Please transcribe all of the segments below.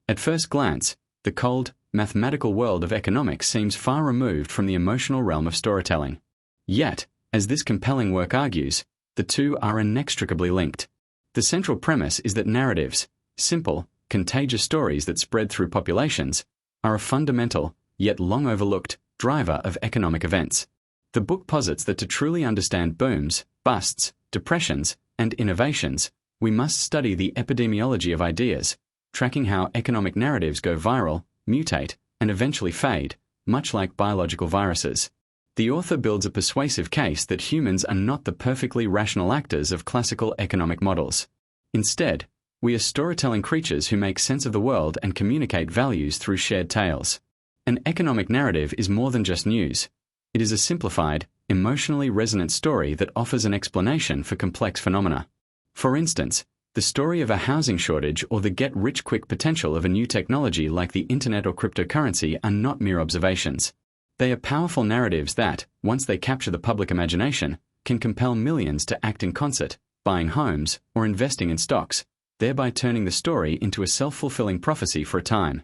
At first glance, the cold, mathematical world of economics seems far removed from the emotional realm of storytelling. Yet, as this compelling work argues, the two are inextricably linked. The central premise is that narratives, simple, contagious stories that spread through populations, are a fundamental, yet long overlooked, driver of economic events. The book posits that to truly understand booms, busts, depressions, and innovations, we must study the epidemiology of ideas, tracking how economic narratives go viral, mutate, and eventually fade, much like biological viruses. The author builds a persuasive case that humans are not the perfectly rational actors of classical economic models. Instead, we are storytelling creatures who make sense of the world and communicate values through shared tales. An economic narrative is more than just news. It is a simplified, emotionally resonant story that offers an explanation for complex phenomena. For instance, the story of a housing shortage or the get-rich-quick potential of a new technology like the internet or cryptocurrency are not mere observations. They are powerful narratives that, once they capture the public imagination, can compel millions to act in concert, buying homes or investing in stocks, thereby turning the story into a self-fulfilling prophecy for a time.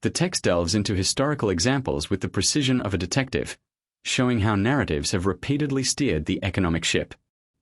The text delves into historical examples with the precision of a detective, showing how narratives have repeatedly steered the economic ship.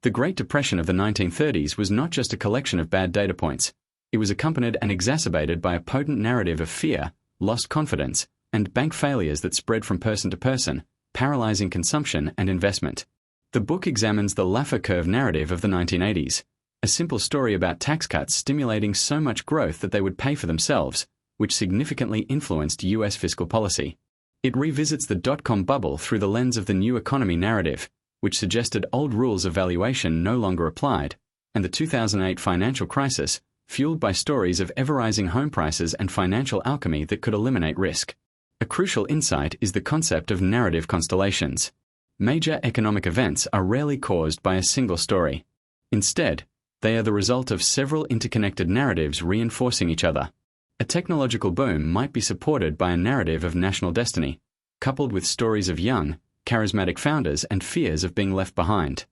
The Great Depression of the 1930s was not just a collection of bad data points. It was accompanied and exacerbated by a potent narrative of fear, lost confidence, and bank failures that spread from person to person, paralyzing consumption and investment. The book examines the Laffer curve narrative of the 1980s, a simple story about tax cuts stimulating so much growth that they would pay for themselves, which significantly influenced U.S. fiscal policy. It revisits the dot-com bubble through the lens of the new economy narrative, which suggested old rules of valuation no longer applied, and the 2008 financial crisis, fueled by stories of ever-rising home prices and financial alchemy that could eliminate risk. A crucial insight is the concept of narrative constellations. Major economic events are rarely caused by a single story. Instead, they are the result of several interconnected narratives reinforcing each other. A technological boom might be supported by a narrative of national destiny, coupled with stories of young, charismatic founders and fears of being left behind.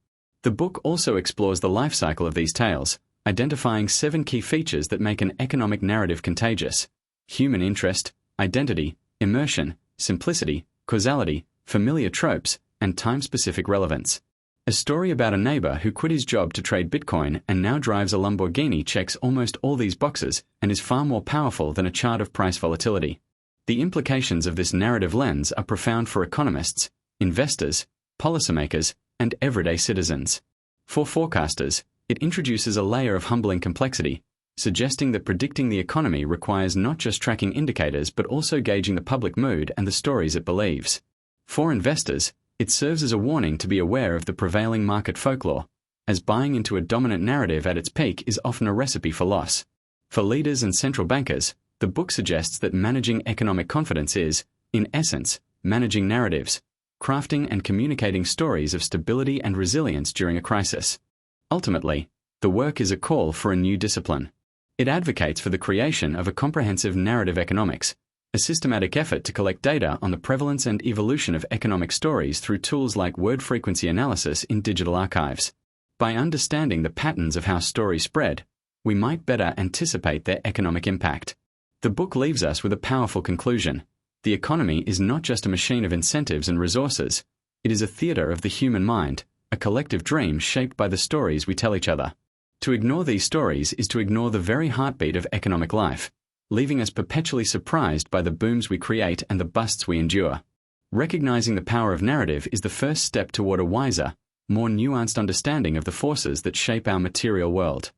The book also explores the life cycle of these tales, identifying 7 key features that make an economic narrative contagious: human interest, identity, immersion, simplicity, causality, familiar tropes, and time-specific relevance. A story about a neighbor who quit his job to trade Bitcoin and now drives a Lamborghini checks almost all these boxes and is far more powerful than a chart of price volatility. The implications of this narrative lens are profound for economists, investors, policymakers, and everyday citizens. For forecasters, it introduces a layer of humbling complexity, suggesting that predicting the economy requires not just tracking indicators but also gauging the public mood and the stories it believes. For investors, it serves as a warning to be aware of the prevailing market folklore, as buying into a dominant narrative at its peak is often a recipe for loss. For leaders and central bankers, the book suggests that managing economic confidence is, in essence, managing narratives, crafting and communicating stories of stability and resilience during a crisis. Ultimately, the work is a call for a new discipline. It advocates for the creation of a comprehensive narrative economics, a systematic effort to collect data on the prevalence and evolution of economic stories through tools like word frequency analysis in digital archives. By understanding the patterns of how stories spread, we might better anticipate their economic impact. The book leaves us with a powerful conclusion. The economy is not just a machine of incentives and resources. It is a theater of the human mind, a collective dream shaped by the stories we tell each other. To ignore these stories is to ignore the very heartbeat of economic life, leaving us perpetually surprised by the booms we create and the busts we endure. Recognizing the power of narrative is the first step toward a wiser, more nuanced understanding of the forces that shape our material world.